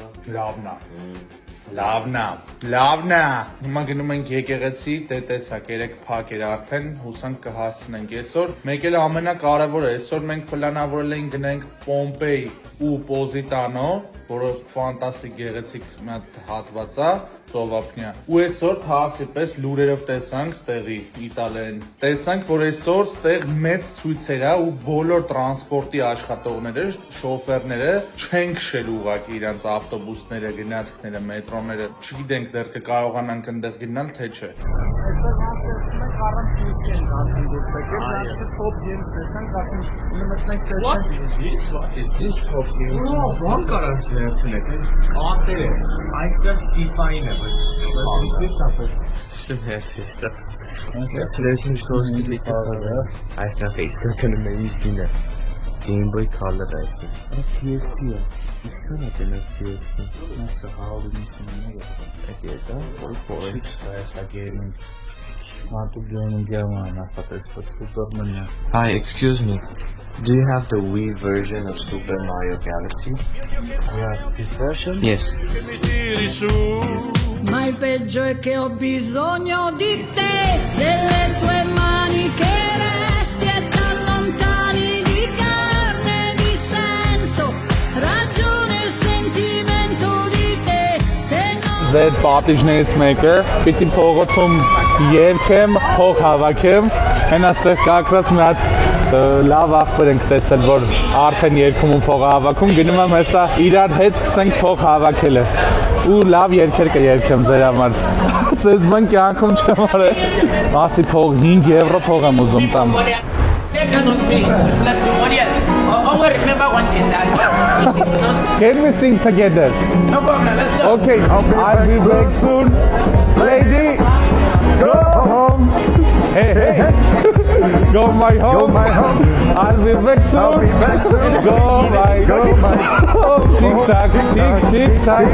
Speaker 2: Լավնա։ Հիմա գնում ենք եկեղեցի, տեսակ 3 փակ էր արդեն, հուսանք կհասցնենք այսօր։ Մեկ էլ ամենակարևորը, այսօր մենք պլանավորել ենք գնանք Պոմպեյ ու Պոզիտանո, որը ֆանտաստիկ գեղեցիկ մի հատ հատված է, ծովափնյա։ Ու այսօր թաղսի պես լուրերով տեսանք ստեղի իտալերեն։ Տեսանք, որ այսօր ստեղ մեծ ցույցեր է ու բոլոր տրանսպորտի աշխատողները, շոֆերները չեն քշել ուղղակի իրանց ավտոբուսները, գնացքները, մետրոները։ Չգիտենք դեռ կկարողանանք այնտեղ գնալ, թե չէ։
Speaker 7: Այսօր հաստատում ենք առանց քիթին արդեն դուրս եկել, դրանցը top games տեսանք, ասենք մտնենք տեսնենք։
Speaker 8: What is this top games? Ո՞ն կարաս վերցնես, ատերը, այստեղ FIFA-ին է, բայց ինչի՞ս ապել։
Speaker 1: Սմերսես։ Լեսին շորսի դիքարը։ Այսինքն իսկական մեջինը։ Game Boy Color այսը։ Այս PSP-ը։ Ինչքան է դենս PSP։
Speaker 2: Մասը հալինիսն է։
Speaker 1: Դա որ փորձ
Speaker 2: Այս gaming. Մատու gaming-ը նախատես որ Superman է։
Speaker 1: Hi, excuse me. Do you have the Wii version of Super Mario Galaxy?
Speaker 2: Yeah, this version?
Speaker 1: Yes.
Speaker 9: Ma il peggio è che ho bisogno di te, delle tue mani che resti e da lontani di carne e di senso, ragione e sentimento di te, se no...
Speaker 2: Ձեր պատիժներից մեկը, պիտի փողոցում երկեմ, փող հավաքեմ, հեն աստեղ կակրած մի հատ Լավ աղբեր ենք տեսել, որ արդեն երգում ու փող հավաքում, գնում եմ հեսա իրար հետ սկսենք փող հավաքելը։ Ու լավ երգեր կերգեմ ձեր համար։ Ձեզ մեն կյանքում չեմ արել։ Մասի փող 5 եվրո փող եմ ուզում տամ։ Can we sing together?
Speaker 10: No problem, let's go.
Speaker 2: Okay, I'll be back soon. Lady, go home. Hey, hey, go my home. I'll be back soon. Go my home. Tick tock, tick tock.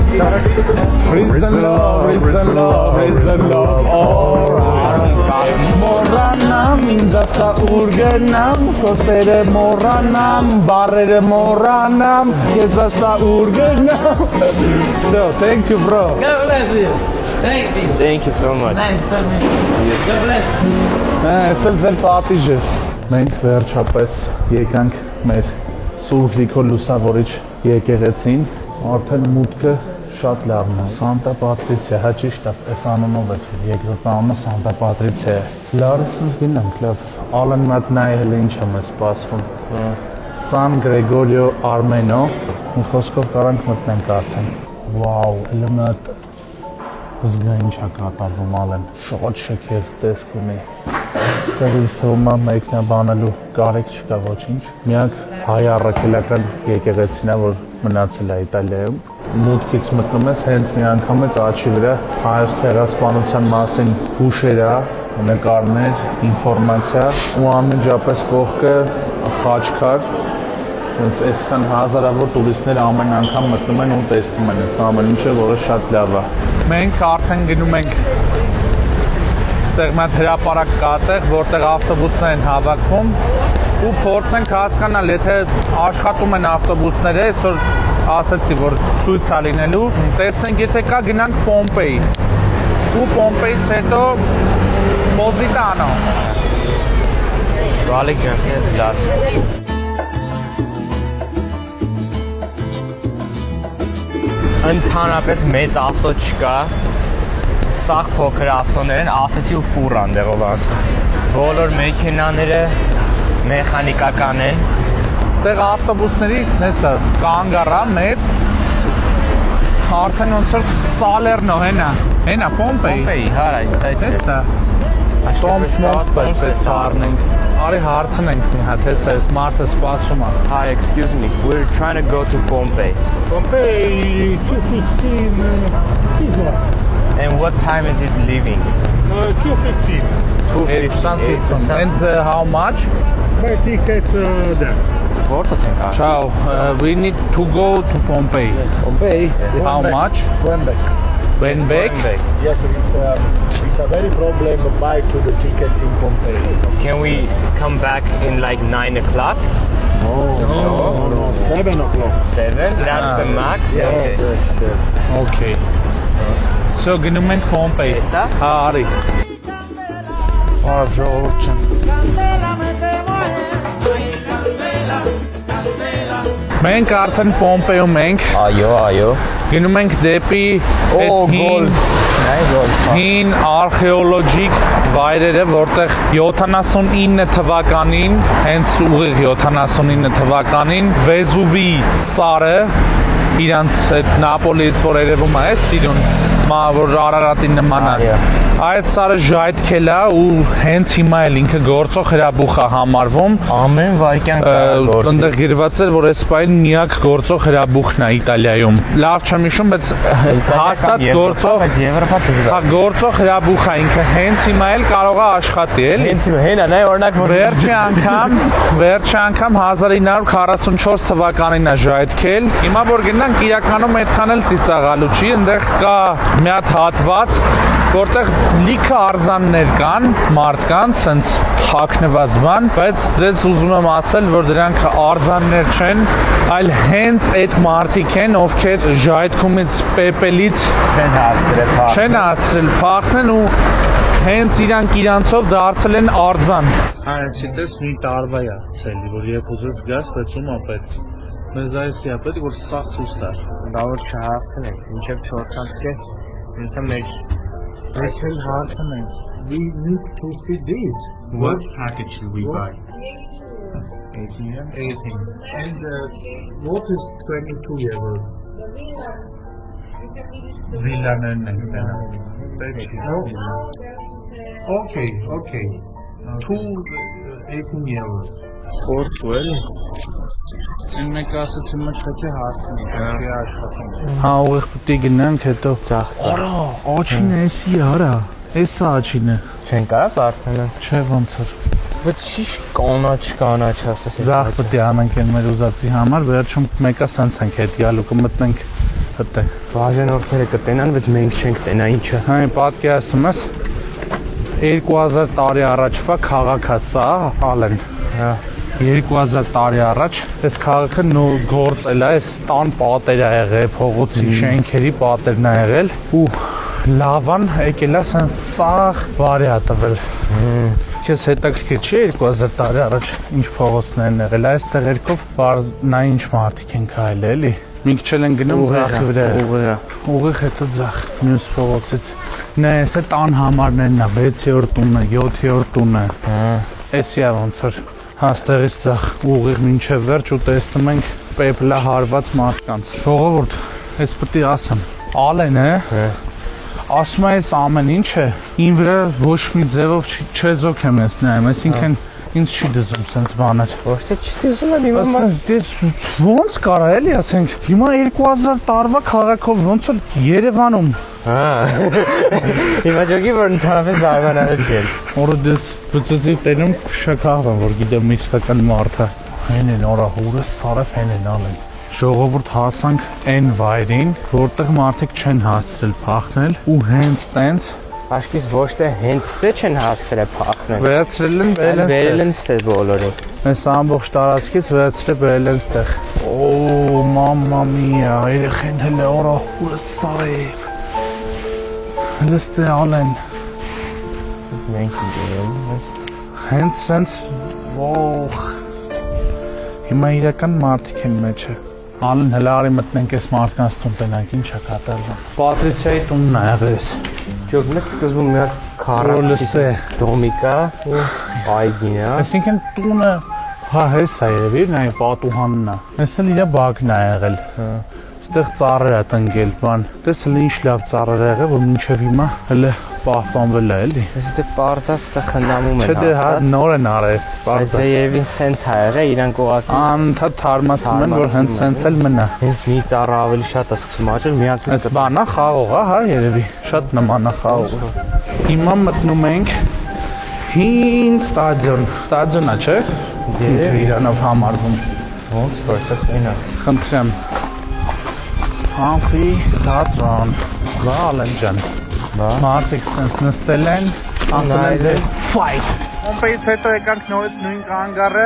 Speaker 2: Praise the Lord, praise the Lord, praise the Lord. Alright. Moranam, inzasa urgenam, kostere moranam, barere moranam, kezasa urgenam. So, thank you, bro.
Speaker 10: God bless you.
Speaker 1: Thank you so much.
Speaker 10: Nice to meet you. God bless you.
Speaker 2: Այսել ձեր պատիժը։ Մենք վերջապես եկանք մեր Սուրբ Նիկոլ Լուսավորիչ եկեղեցին, արդեն մուտքը շատ լավն է։ Սանտա Պատրիցիա, հա ճիշտ է, այս անունով է, երկրորդ անունը Սանտա Պատրիցիա է։ Լավ, ասես գնանք, լավ։ Ալեն մատ նայել ինչ եմ սպասվում։ Սան Գրեգորիո Արմենո, մի խոսքով կարանք մտնենք արդեն։ Վաու, էլի մատ զգային չա կատարվում ալեն, շատ շքեղ տեսք ունի։ Ստեղ ինձ թվում է մեկնաբանելու կարիք չկա ոչինչ։ Միակ հայ առաքելական եկեղեցին է, որ մնացել է Իտալիայում։ Մուտքից մտնում ես հենց մի անգամից աչքի վրա հայոց ցեղասպանության մասին հուշերա, նկարներ, ինֆորմացիա ու անմիջապես կողքը խաչքար։ Հենց այսքան հազարավոր տուրիստներ ամեն անգամ մտնում են ու տեսնում են այս ամեն ինչը, որը շատ լավ է։ Մենք արդեն գնում ենք ստեղ մատ հրապարակ կա տեղ, որտեղ ավտոբուսներ են հավաքվում ու փորձենք հասկանալ, եթե աշխատում են ավտոբուսները, այսօր ասացի, որ ցույց է լինելու, տեսնենք, եթե կա գնանք Պոմպեի։ Ու Պոմպեից հետո Պոզիտանո։
Speaker 1: Ռալիկ ջան, ես լաց։ Ընդհանրապես մեծ ավտո չկա, սաղ փոքր ավտոներ են, ասեցի ու ֆուրան դեղով ասում։ Բոլոր մեքենաները մեխանիկական են։
Speaker 2: Ստեղ ավտոբուսների նեսը կանգարա մեծ, արդեն ոնց որ Սալերնո հենա Պոմպեի,
Speaker 1: հարայ,
Speaker 2: տեսա։ Տոմս պես առնենք։ Արի հարցնենք մի հատ, հեսա այս մարդը սպասում է։
Speaker 1: Hi, excuse me, we're trying to go to Pompeii.
Speaker 4: Pompeii, 2:15.
Speaker 1: And what time is it leaving?
Speaker 4: 2:15.
Speaker 2: 2:15. And how much?
Speaker 4: My tickets there.
Speaker 1: Որտե՞ց ենք արել։
Speaker 2: Ciao, we need to go to Pompeii.
Speaker 4: Pompeii.
Speaker 2: How much?
Speaker 4: When back.
Speaker 2: When back?
Speaker 4: Yes, it's a very problem to buy to the ticket in Pompeii.
Speaker 1: Can we come back in like 9 o'clock?
Speaker 4: No, 7 o'clock.
Speaker 1: 7? That's the max?
Speaker 4: Yes, yes.
Speaker 2: Okay. So գնում ենք Pompeii։
Speaker 1: Հեսա։
Speaker 2: Հա, արի։ Արավ ժողովուրդ չեմ։ Մենք արդեն Պոմպեյում ենք։
Speaker 1: Այո։
Speaker 2: Գնում ենք դեպի հին արխեոլոգիկ վայրերը, որտեղ 79 թվականին, հենց ուղիղ 79 թվականին Վեզուվի սարը իրանց այդ Նապոլիից որ երևում է, սիրուն, որ Արարատին նման է։ Այդ սարը ժայթքել է ու հենց հիմա էլ ինքը գործող հրաբուխ է համարվում։
Speaker 1: Ամեն վայրկյան կա։
Speaker 2: Այնտեղ գրված էր, որ այս պայն միակ գործող հրաբուխն է Իտալիայում։ Լավ չեմ հիշում, բայց հաստատ գործող հրաբուխ է ինքը, հենց հիմա էլ կարող է աշխատի, էլի։
Speaker 1: Հենց հենա, նայ օրինակ որ
Speaker 2: վերջի անգամ 1944 թվականին է ժայթքել։ Հիմա որ գնանք իրականում այդքան էլ ծիծաղալու չի, այնտեղ կա մի հատ հատված, որտեղ լիքը արձաններ կան, մարդկանց, սենց թաքնված բան, բայց ձեզ ուզում եմ ասել, որ դրանք արձաններ չեն, այլ հենց այդ մարդիկ են, ովքեր ժայթքումից պեպելից չեն հասցրել փախնեն ու հենց իրանցով դարձել են արձան։
Speaker 11: Այսի տես մի տարվա է ցելի, որ երբ ուզես գաս, բայց ում է պետք։ Մեզ այսի է պետք, որ սաղ ցույց տար։
Speaker 1: Դա որ չհասցնենք, մինչև 4:30 ինձ մեր
Speaker 11: Let's հարցնենք. We need to see this.
Speaker 8: What package do we buy?
Speaker 11: 18. And what is 22 euros? Villanın no. Okay. 18 euros.
Speaker 2: For 12. Այն մեկ ասացի մը չեք հասնի, չի աշխատում։ Հա, ուղիղ պետք է գնանք հետո ծախ։ Արա, աչին էսի արա։ Էսա աչինը։
Speaker 1: Չեն կարա բարձրանալ։
Speaker 2: Չէ ոնց որ։
Speaker 1: Բայց շիշ կանաչ ասես։
Speaker 2: Ծախ պետք է անենք այն մեր ուզածի համար, վերջում մեկը սենց ենք հետ գալու կմտնենք հետեք։
Speaker 1: Բաժան ովքերը կտենան, բայց մենք չենք տենա ինչը։
Speaker 2: Հա, պատկերացնում ես 2000 տարի առաջվա քաղաքը սա, ալեն։ Հա 2000 տարի առաջ այս քաղաքը գործել է, այս տան պատեր ա եղել, փողոցի շենքերի պատերն ա եղել ու լավան եկել է սաղ վարի ա տվել։ Քեզ հետաքրքիր չի 2000 տարի առաջ ինչ փողոցներ են եղել, այստեղ երկով նա ինչ մարդիկ են քայլել, էլի։ Մենք չել են գնում ձախի վրա։ Ուղիղ հետո ձախ մյուս փողոցից։ Նա էս է տան համարներն ա, 6-րդ տունը, 7-րդ տունը։ Էսի ա ոնց որ հաստեղից ձախ ուղիղ մինչև վերջ ու տեսնում ենք պեպլա հարված մարդկանց։ Ժողովուրդ, ես պետք է ասեմ, ալեն է, ասում է այս ամեն ինչը, ին վրա ոչ մի ձևով չեզոք եմ ես նայում, այսինքն ինձ չի դզում սենց բաներ։
Speaker 1: Ոչ թե չի դզում էլ հիմա
Speaker 2: ոնց կարա էլի ասենք, հիմա 2000 տարվա քաղաքով ոնց որ Երևանում։
Speaker 1: Հա։ Հիմա ջոգի որ ընդհանրապես զարմանալի չի։
Speaker 2: Օրդես բծծի տենում շքաղվեմ որ գիտեմ միստական մարդը։ Հեն են օրա հուրը սարավ հեն են ալեն։ Ժողովուրդ հասանք այն վայրին, որտեղ մարդիկ չեն հասցրել փախնել ու հենց տենց
Speaker 1: Աշկից ոչ թե հենց ստե չեն հասցրել փախնել։
Speaker 2: Վերացրել են
Speaker 1: բերել են ստե բոլորին։
Speaker 2: Այս ամբողջ տարածքից վերացրել բերել են ստեղ։ Օ, մամա միա, երեխեն հələ օրա հուրը սարավ։ Հլստե ալեն։
Speaker 1: Մենք դերում
Speaker 2: հենց սենց ողջ հիմա իրական մարդիկ են մեջը։ Ալեն հələ արի մտնենք այս մարդկանց տուն տենանք ինչա կատարվում։ Պատրիցիայի տունն ա եղես։
Speaker 1: Ջոգնը սկզբում մի հատ քարալստե դոմիկա ու այգին է։
Speaker 2: Այսինքն տունը հա հես է երևի, նայ պատուհանն է։ Այս էլ իր բակն ա եղել։ Այստեղ ծառեր ա տնկել, բան։ Դες էլ ինչ լավ ծառեր ա եղել, որ մինչև հիմա հələ պահպանվել է, էլի։
Speaker 1: Այս դե պարզած ստեղ խնամում են։
Speaker 2: Չէ դե հա նոր են արել,
Speaker 1: պարզ։ Դե երևի սենց ա եղել, իրանք ուղղակի
Speaker 2: անընդհատ թարմացնում են, որ հենց սենց էլ մնա։
Speaker 1: Հենց մի ծառը ավելի շատ է սկսում աճել, մի հատ
Speaker 2: այս բանա խաղող է, հա, երևի, շատ նման է խաղող։ Հիմա մտնում ենք հին ստադիոն է, չէ՞։ Իրանով համարվում։
Speaker 1: Ոնց որ սա այնա։
Speaker 2: Խնդրեմ։ Ամփի թատրոն, Վալեն ջան։ Մարդիկ սենց նստել են, ասել են fight։ Ոնց հետո եկանք նորից նույն կանգառը։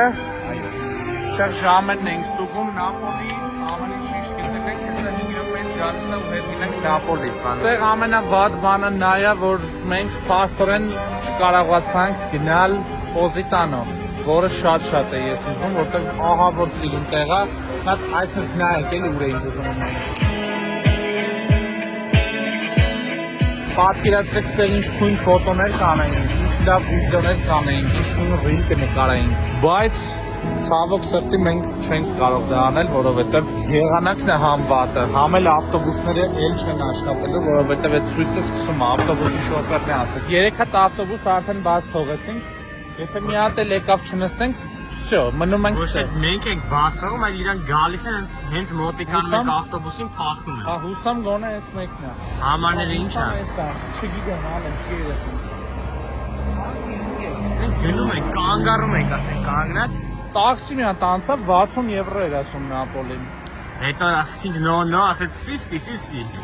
Speaker 2: Այստեղ ժամերն ենք ստուգում Նապոլի, ամենի շիշ գտնենք, հեսա 5 րոպեից գալիս է ու հետ գնանք Նապոլի։ Այստեղ ամենավատ բանը նա է, որ մենք փաստորեն չկարողացանք գնալ Պոզիտանո, որը շատ է ես ուզում, որտեղ ահա որ սիրուն տեղ է, նա այսպես նայեք էլի ուր էինք ուզում մենք։ Պատկերացրեք ստեղ ինչ թույն ֆոտոներ կանեինք, ինչ լավ վիդեոներ կանեինք, ինչ թույն ռիլ կնկարեինք, բայց ցավոք սրտի մենք չենք կարող դա անել, որովհետև եղանակն է համ վատը, համ էլ ավտոբուսները էլ չեն աշխատելու, որովհետև այդ ցույցը սկսում է ավտոբուսի շոֆերն է ասել։ 3 հատ ավտոբուս արդեն բաց թողեցինք, եթե մի հատ էլ եկավ չնստենք, всё, մնում ենք ստեղ։
Speaker 8: Մենք ենք բաց թողում, այլ իրանք գալիս են հենց մոտիկանում ենք ավտոբուսին փախնում են։
Speaker 2: Հա, հուսամ գոնե այս մեկն է։
Speaker 8: Համարները ի՞նչ է։
Speaker 2: Չգիտեմ, ալեն, չի երևում։
Speaker 8: Մենք գնում ենք, կանգառում ենք, ասենք, կանգնած։
Speaker 2: Տաքսի մի հատ անցավ 60 եվրո էր ասում Նապոլին։
Speaker 8: Հետո ասեցինք no, ասեց 50-50։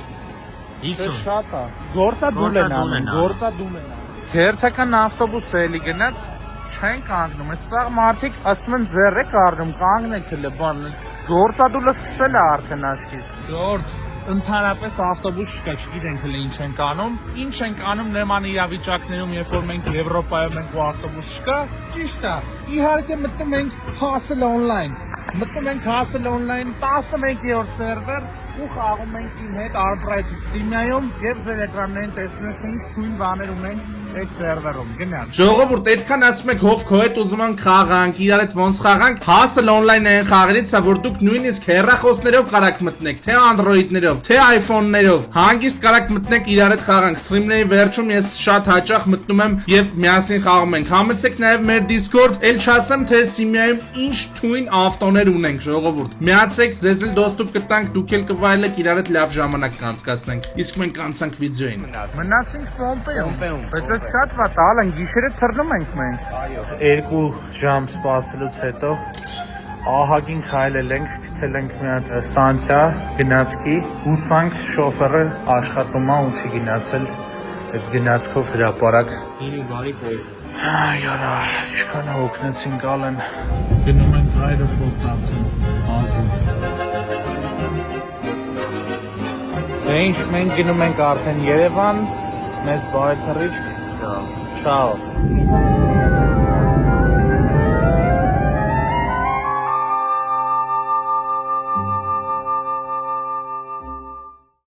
Speaker 8: Իքսում։
Speaker 2: Շատ է։ Գործա դուլ են անում։ Հերթական ավտոբուս էլի գնաց, չեն կանգնում։ Սա մարդիկ ասում են ձեռ եք առնում, կանգնեք հələ բան։ Գործադուլը սկսել է արդեն աշկից։ Գործ ընդհանրապես ավտոբուս չկա, չգիտենք հələ ինչ են անում։ Ինչ են անում նման իրավիճակներում, երբ որ մենք Եվրոպայում ենք ու ավտոբուս չկա, ճիշտ է։ Իհարկե մտնում ենք Hustle Online։ Մտնում ենք Hustle Online 11-րդ սերվեր ու խաղում ենք իմ հետ Albright Simia-ում եւ ձեր էկրաններին տեսնում եք թե ինչ թույն բաներ ունենք
Speaker 7: այս սերվերում գնանք։
Speaker 2: Ժողովուրդ, այդքան ասում եք հով քո հետ ուզում ենք խաղանք, իրար հետ ոնց խաղանք, հասել on-line են խաղերից, որ դուք նույնիսկ հեռախոսներով կարաք մտնեք, թե Android-ներով, թե iPhone-ներով, հանգիստ կարաք մտնեք իրար հետ խաղանք։ Սթրիմների վերջում ես շատ հաճախ մտնում եմ եւ միասին խաղում ենք։ Համեցեք նաեւ մեր Discord, ել չասեմ թե Սիմիայում ինչ թույն ավտոներ ունենք, ժողովուրդ։ Միացեք, ձեզ էլ դոստուպ կտանք, դուք էլ կվայելեք, իրար հետ լավ ժամանակ կանցկացնենք։ Իսկ մենք կանցանք վիդեոին։
Speaker 7: Մնացինք Պոմպեում, բայց այդ շատ վատ ալն գիշերը թռնում ենք մենք։ Այո։ 2 ժամ սպասելուց հետո ահագին քայլել ենք, գտել ենք մի հատ ստանցիա գնացքի, հուսանք շոֆերը աշխատում է ու չի գնացել այդ գնացքով հրապարակ։
Speaker 10: Ինի բարի պոյս։
Speaker 7: Այորա, ինչքան հոգնեցինք ալեն։ Գնում ենք այրոպորտ արդեն, ազիվ։ Ինչ մենք գնում ենք արդեն Երևան, մեզ բարի թռիչք, չաո։